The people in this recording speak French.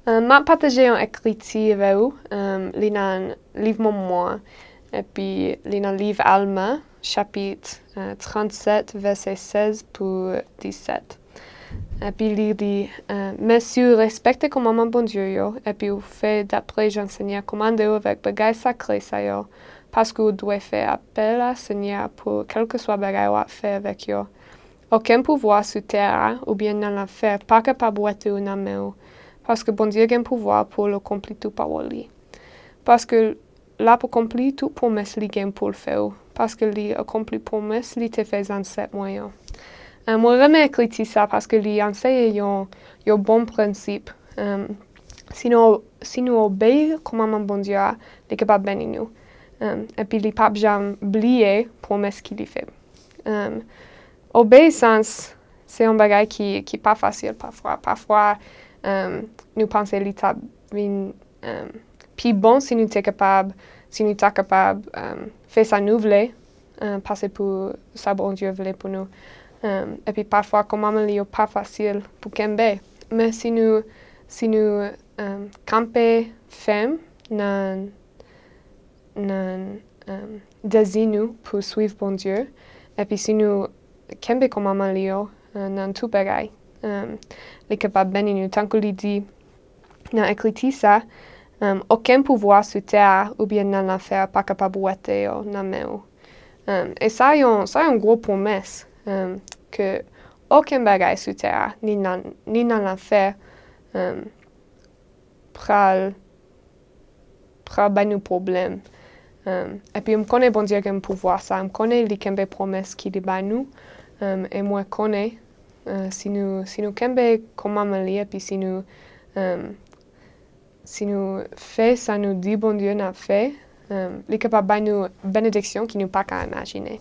M'a partagé un écrit avec vous, livre moi, et puis livre Alma, chapitre 37, verset 16 pour 17. Et puis il dit, Monsieur, respectez commandement bon Dieu, yo, et puis vous faites d'après j'enseigne, commandez avec bagaille sacré, ça, yo, parce que vous devez faire appel à Seigneur pour quel que soit bagaille vous faire avec yo. Aucun pouvoir sur terre ou bien dans l'enfer, pas capable de ou dans main, parce que bon Dieu a un pouvoir pour l'accomplir tout par lui. Parce que là pour accomplir tout promesse li gain pour le faire, parce que li accompli promesse li te fait en 7 mois. Moi remets écrit ça parce que li enseigne un bon principe. Si nous obéissons commandement bon Dieu, il est capable de bénir nous. Et puis il pas jamais oublier promesse qu'il fait. Obéissance, c'est un bagage qui n'est pas facile parfois. Parfois, nous pensons qu'il est plus bon si nous sommes capables, de faire ça nous voulons, passer pour ça bon Dieu voulait pour nous. Et puis parfois, comment il n'est pas facile pour camper. Mais si nous campons ferme dans désir pour suivre bon Dieu, et puis si nous campons comme maman Léo dans tout bagaille, les capables bénir nous tant que lui dit dans écrit ça, aucun pouvoir sur terre ou bien dans l'enfer pas capable de ouater dans main. Et ça y a une grosse promesse que aucun bagaille sur terre ni dans l'enfer pral nous problème. Et puis, je connais bon Dieu qui a un pouvoir, ça. Je connais les promesses qu'il a nous. Et moi, je connais, si nous comme Amélie, et puis si nous faisons ça, nous dit bon Dieu n'a fait, il est capable de nous bénédiction qui nous pas qu'à imaginer.